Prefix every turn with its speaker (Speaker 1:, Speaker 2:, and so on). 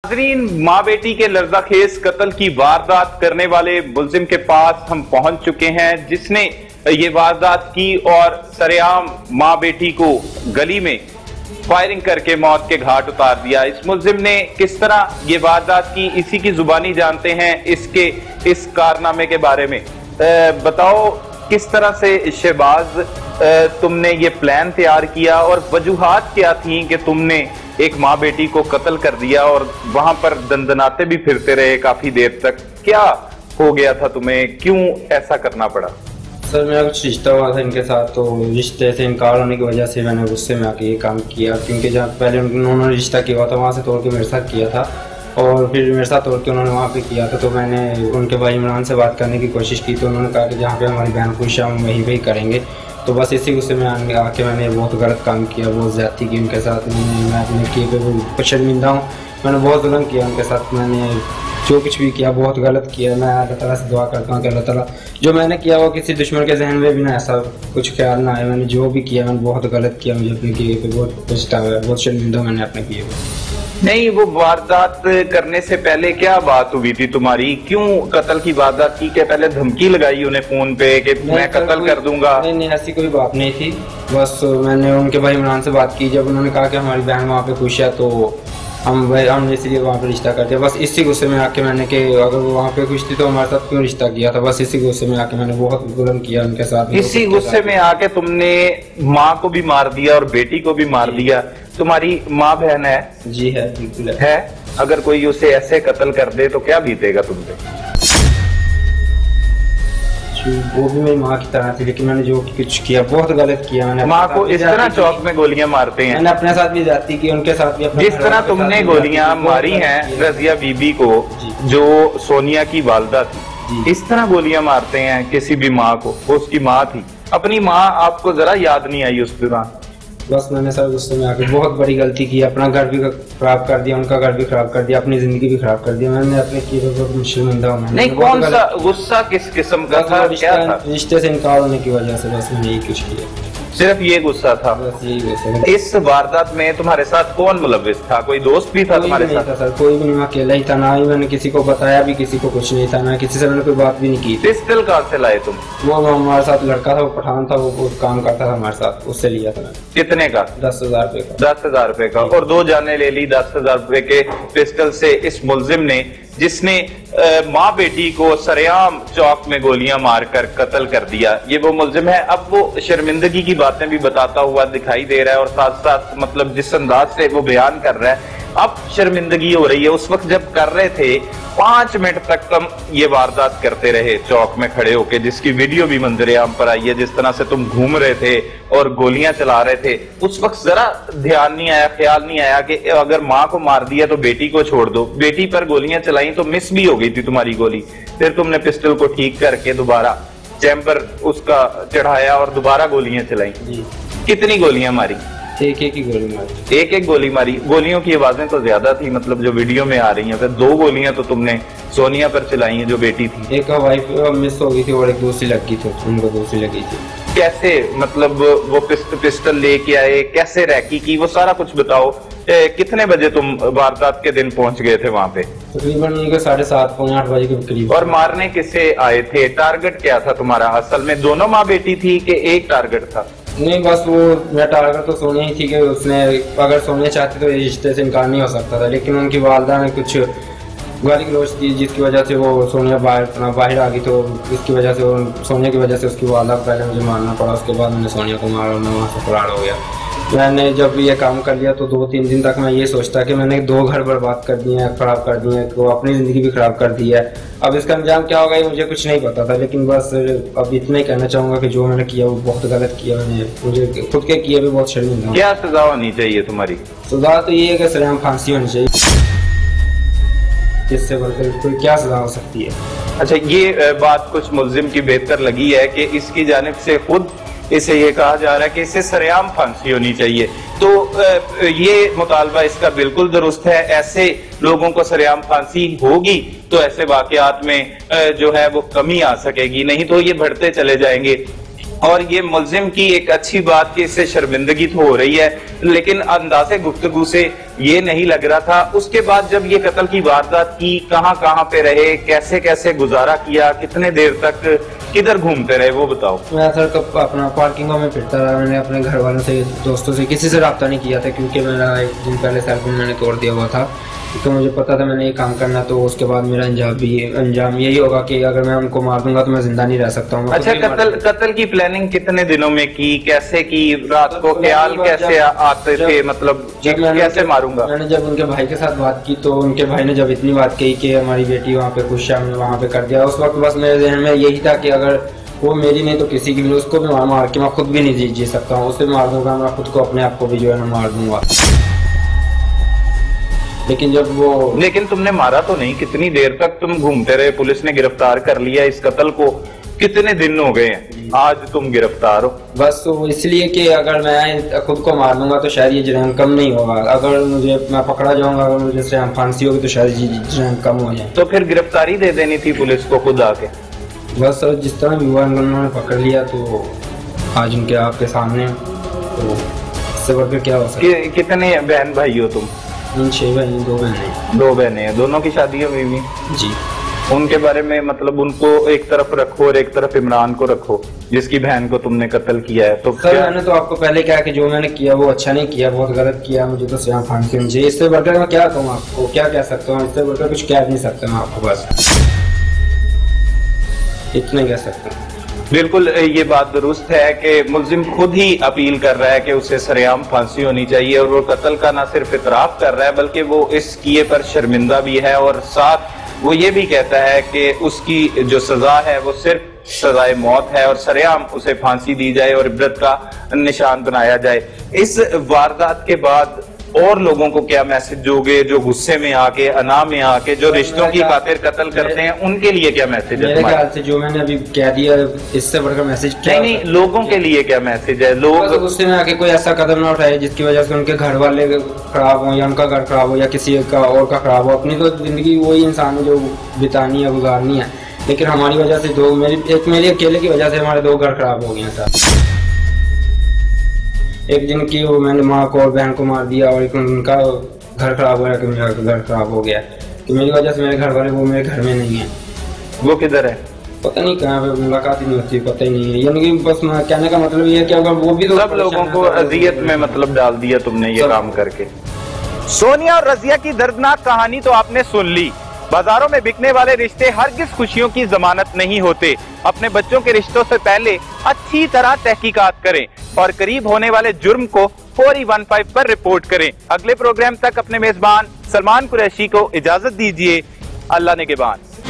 Speaker 1: नाज़रीन, मां बेटी के लर्ज़ाखेज कत्ल की वारदात करने वाले मुल्जिम के पास हम पहुंच चुके हैं, जिसने ये वारदात की और सरेआम मां बेटी को गली में फायरिंग करके मौत के घाट उतार दिया। इस मुल्जिम ने किस तरह ये वारदात की, इसी की जुबानी जानते हैं इसके इस कारनामे के बारे में। बताओ किस तरह से शहबाज तुमने ये प्लान तैयार किया और वजूहात क्या थी कि तुमने एक माँ बेटी को कत्ल कर दिया और वहां पर दंदनाते भी फिरते रहे काफी देर तक। क्या हो गया था तुम्हें, क्यों ऐसा करना पड़ा?
Speaker 2: सर मेरा कुछ रिश्ता हुआ था इनके साथ, तो रिश्ते से इनकार होने की वजह से मैंने गुस्से में आके ये काम किया। क्योंकि जहाँ पहले उन्होंने रिश्ता किया हुआ था वहाँ से तोड़ के मेरे साथ किया था और फिर मेरे साथ तोड़ के उन्होंने वहाँ पे किया था। तो मैंने उनके भाई इमरान से बात करने की कोशिश की, तो उन्होंने कहा कि जहाँ पे हमारी बहन खुश है हम वहीं पे ही करेंगे। तो बस इसी गुस्से में आके मैंने बहुत गलत काम किया, बहुत ज़्यादती की उनके साथ। मैं अपने किए पे बहुत शर्मिंदा हूँ, मैंने बहुत जुल्म किया उनके साथ। मैंने जो कुछ भी किया बहुत गलत किया। मैं अल्लाह ताला से दुआ करता हूँ कि अल्लाह ताला जो मैंने किया वो किसी दुश्मन के जहन में भी ना ऐसा कुछ ख्याल ना आए। मैंने जो भी किया मैंने बहुत गलत किया, मुझे अपने किए पे बहुत पछतावा है, बहुत शर्मिंदा मैंने अपने किए पे।
Speaker 1: नहीं, वो वारदात करने से पहले क्या बात हुई थी तुम्हारी? क्यों कत्ल की वारदात की? क्या पहले धमकी लगाई उन्हें फोन पे कि मैं कत्ल कर दूंगा?
Speaker 2: नहीं, ऐसी कोई बात नहीं थी। बस मैंने उनके भाई इमरान से बात की, जब उन्होंने कहा कि हमारी बहन वहाँ पे खुश है तो हमने इसलिए वहाँ पे रिश्ता कर दिया। बस इसी गुस्से में आके मैंने कि अगर वो वहाँ पे खुश थी तो हमारे साथ क्यों रिश्ता किया था। बस इसी गुस्से में आके मैंने बहुत जुल्म किया उनके साथ।
Speaker 1: इसी गुस्से में आके तुमने माँ को भी मार दिया और बेटी को भी मार दिया। तुम्हारी माँ बहन है?
Speaker 2: जी है, बिल्कुल
Speaker 1: है। अगर कोई उसे ऐसे कत्ल कर दे तो क्या बीतेगा तुम पे?
Speaker 2: वो भी मेरी माँ की तरह थी, लेकिन मैंने जो कुछ किया बहुत गलत किया। मैंने
Speaker 1: माँ को इस तरह चौक में गोलियां मारते हैं?
Speaker 2: मैंने अपने साथ भी जाती की, उनके साथ भी।
Speaker 1: जिस तरह तुमने गोलियां मारी हैं रजिया बीबी को, जो सोनिया की वालदा थी, इस तरह गोलियां मारते हैं किसी भी माँ को। वो उसकी माँ थी, अपनी माँ आपको जरा याद नहीं आई उस दौरान?
Speaker 2: बस मैंने सर गुस्से में आके बहुत बड़ी गलती की, अपना घर भी खराब कर दिया, उनका घर भी खराब कर दिया, अपनी जिंदगी भी खराब कर दिया। मैंने अपने किए बहुत शर्मिंदा हूं।
Speaker 1: नहीं, कौन सा गुस्सा, किस किस्म का था? क्या था?
Speaker 2: रिश्ते से इनकार होने की वजह से बस मैंने यही कुछ किया।
Speaker 1: सिर्फ ये गुस्सा था?
Speaker 2: बस यही गुस्सा।
Speaker 1: इस वारदात में तुम्हारे साथ कौन मुलव्विस था? कोई दोस्त भी था तुम्हारे साथ?
Speaker 2: सर कोई भी नहीं, मैं अकेला ही था। ना ही मैंने किसी को बताया भी, किसी को कुछ नहीं था। मैं किसी से मैंने कोई बात भी नहीं की।
Speaker 1: पिस्टल कहाँ से लाए तुम?
Speaker 2: वो हमारे साथ लड़का था, वो पठान था, वो काम करता था हमारे साथ, उससे लिया था।
Speaker 1: कितने का?
Speaker 2: 10,000 रुपए का।
Speaker 1: 10,000 रुपए का। और 2 जाने ले ली 10,000 रुपए के पिस्टल से इस मुल्जिम ने, जिसने माँ बेटी को सरेआम चौक में गोलियां मारकर कत्ल कर दिया। ये वो मुल्जिम है। अब वो शर्मिंदगी की बातें भी बताता हुआ दिखाई दे रहा है और साथ साथ मतलब जिस अंदाज से वो बयान कर रहा है, अब शर्मिंदगी हो रही है। उस वक्त जब कर रहे थे 5 मिनट तक तुम ये वारदात करते रहे चौक में खड़े होके, जिसकी वीडियो भी मंजरे आम पर आई है। जिस तरह से तुम घूम रहे थे और गोलियां चला रहे थे, उस वक्त जरा ध्यान नहीं आया, ख्याल नहीं आया कि अगर माँ को मार दिया तो बेटी को छोड़ दो? बेटी पर गोलियां चलाई तो मिस भी हो गई थी तुम्हारी गोली, फिर तुमने पिस्टल को ठीक करके दोबारा चैम्बर उसका चढ़ाया और दोबारा गोलियां चलाई। कितनी गोलियां मारी?
Speaker 2: एक ही गोली मारी।
Speaker 1: एक गोली मारी। गोलियों की आवाजें तो ज्यादा थी, मतलब जो वीडियो में आ रही हैं। फिर 2 गोलियां तो तुमने सोनिया पर चलाई हैं जो बेटी थी।
Speaker 2: एक वाइफ मिस हो गई थी और एक दूसरी लगी थी, उनको दूसरी लगी थी।
Speaker 1: कैसे, मतलब वो पिस्टल लेके आए, कैसे रैकी की, वो सारा कुछ बताओ। कितने बजे तुम वारदात के दिन पहुंच गए थे वहां पे?
Speaker 2: तकरीबन उनके 7:30 पौने 8 बजे के करीब।
Speaker 1: और मारने किसे आए थे? टारगेट क्या था तुम्हारा? असल में दोनों माँ बेटी थी कि एक टारगेट था?
Speaker 2: नहीं, बस वो मेरा टारगेट तो सोनिया ही थी कि उसने अगर सोनिया चाहती तो रिश्ते से इनकार नहीं हो सकता था। लेकिन उनकी वालदा ने कुछ गाली गलौज की, जिसकी वजह से वो सोनिया बाहर आ गई। तो इसकी वजह से सोनिया की वजह से उसकी वालदा को पहले मुझे मारना पड़ा। उसके बाद मैंने सोनिया को मारा और मैं वहाँ से फरार हो गया। मैंने जब ये काम कर लिया तो 2-3 दिन तक मैं ये सोचता कि मैंने 2 घर बर्बाद कर दिए हैं, खराब कर दिए हैं, तो अपनी ज़िंदगी भी खराब कर दी है। अब इसका अंजाम क्या होगा ये मुझे कुछ नहीं पता था। लेकिन बस अब इतना ही कहना चाहूँगा कि जो मैंने किया वो बहुत गलत किया। मैंने मुझे खुद के किए भी बहुत शर्मिंदा।
Speaker 1: क्या सजा होनी चाहिए तुम्हारी?
Speaker 2: सजा तो ये है कि सरेआम फांसी होनी चाहिए, इससे बढ़कर कोई क्या सजा हो सकती है।
Speaker 1: अच्छा, ये बात कुछ मुल्जिम की बेहतर लगी है कि इसकी जानिब से खुद इसे ये कहा जा रहा है कि इसे सरेआम फांसी होनी चाहिए। तो ये मुतालबा इसका बिल्कुल दुरुस्त है। ऐसे लोगों को सरेआम फांसी होगी तो ऐसे वाकयात में जो है वो कमी आ सकेगी, नहीं तो ये बढ़ते चले जाएंगे। और ये मुल्जिम की एक अच्छी बात कि इससे शर्मिंदगी तो हो रही है, लेकिन अंदाज़े गुफ्तगू से ये नहीं लग रहा था। उसके बाद जब ये कत्ल की वारदात की, कहाँ पे रहे, कैसे कैसे गुजारा किया, कितने देर तक किधर घूमते रहे, वो बताओ।
Speaker 2: मैं सर अपना पार्किंगों में फिरता रहा। मैंने अपने घर वालों से, दोस्तों से, किसी से रब्ता नहीं किया था, क्योंकि मेरा एक दिन पहले सेलफोन मैंने तोड़ दिया हुआ था। तो मुझे पता था मैंने ये काम करना, तो उसके बाद मेरा अंजाम यही होगा कि अगर मैं उनको मार दूंगा तो मैं जिंदा नहीं रह सकता हूँ।
Speaker 1: अच्छा, कत्ल की प्लानिंग कितने दिनों में की, कैसे की, रात को ख्याल कैसे आते थे, मतलब कैसे मारूंगा?
Speaker 2: मैंने जब उनके भाई के साथ बात की तो उनके भाई ने जब इतनी बात कही कि हमारी बेटी वहाँ पे खुश है, हमने वहाँ पे कर दिया, उस वक्त बस मेरे जहन में यही था कि अगर वो मेरी नहीं तो किसी की भी, उसको भी मार के मैं खुद भी नहीं जी सकता हूँ, उसे मार दूंगा, मैं खुद को, अपने आप को भी जो है ना मार दूंगा। लेकिन
Speaker 1: तुमने मारा तो नहीं? कितनी देर तक तुम घूमते रहे? पुलिस ने गिरफ्तार कर लिया इस कत्ल को, कितने दिन हो गए हैं आज तुम गिरफ्तार हो?
Speaker 2: बस इसलिए कि अगर मैं खुद को मार दूंगा तो शायद ये जुर्म कम नहीं होगा। अगर मैं पकड़ा जाऊंगा, अगर मुझे फांसी होगी तो शायद ये जुर्म कम हो जाए।
Speaker 1: तो फिर गिरफ्तारी दे देनी थी पुलिस को खुद आके।
Speaker 2: बस जिस तरह युवा उन्होंने पकड़ लिया तो आज उनके आपके सामने, तो इससे बढ़कर क्या हो सकता है।
Speaker 1: कितने बहन भाई हो तुम?
Speaker 2: 6 बहन, 2 बहनें।
Speaker 1: 2 बहनें हैं, दोनों की शादी हुई हुई?
Speaker 2: जी।
Speaker 1: उनके बारे में मतलब उनको एक तरफ रखो और एक तरफ इमरान को रखो, जिसकी बहन को तुमने कत्ल किया है। तो
Speaker 2: सर मैंने तो आपको पहले कहा कि जो मैंने किया वो अच्छा नहीं किया, बहुत गलत किया, मुझे तो सिर्फ फांसी होनी चाहिए। इससे बढ़कर मैं क्या कहूँ आपको, क्या कह सकता हूँ? इससे बढ़कर कुछ कह नहीं सकता मैं आपको, बस इतना कह सकता हूँ।
Speaker 1: बिल्कुल ये बात दुरुस्त है कि मुल्जिम खुद ही अपील कर रहा है कि उसे सरेआम फांसी होनी चाहिए, और वो कत्ल का ना सिर्फ इतराफ कर रहा है बल्कि वो इस किए पर शर्मिंदा भी है, और साथ वो ये भी कहता है कि उसकी जो सजा है वो सिर्फ सजाए मौत है और सरेआम उसे फांसी दी जाए और इबरत का निशान बनाया जाए। इस वारदात के बाद और लोगों को क्या मैसेज दोगे जो गुस्से में आके, अना में आके, जो रिश्तों की खातिर कत्ल करते हैं, उनके लिए क्या मैसेज है?
Speaker 2: मेरे ख्याल से जो मैंने अभी कह दिया इससे बढ़कर मैसेज क्या?
Speaker 1: नहीं, लोगों के लिए क्या मैसेज है? लोग
Speaker 2: गुस्से में आके कोई ऐसा कदम ना उठाए जिसकी वजह से उनके घर वाले खराब हो, या उनका घर खराब हो, या किसी का और का खराब हो। अपनी तो जिंदगी वही इंसान है जो बितानी है, गुजारनी है, लेकिन हमारी वजह से मेरी अकेले की वजह से हमारे 2 घर खराब हो गए हैं सर। एक दिन की वो मैंने माँ को और बहन को मार दिया, और एक उनका घर खराब हो गया कि मेरा घर खराब हो गया कि मेरी वजह से मेरे घर वाले वो मेरे घर में नहीं है।
Speaker 1: वो किधर है?
Speaker 2: पता नहीं कहाँ पे, मुलाकात ही नहीं होती, पता ही नहीं है। यानी कि बस कहने का मतलब ये है कि अगर वो भी तो
Speaker 1: सब लोगों को अजियत में मतलब डाल दिया तुमने ये काम करके। सोनिया और रजिया की दर्दनाक कहानी तो आपने सुन ली। बाजारों में बिकने वाले रिश्ते हरगिज खुशियों की जमानत नहीं होते। अपने बच्चों के रिश्तों से पहले अच्छी तरह तहकीकात करें और करीब होने वाले जुर्म को फौरी 15 पर रिपोर्ट करें। अगले प्रोग्राम तक अपने मेजबान सलमान कुरैशी को इजाजत दीजिए। अल्लाह निगहबान।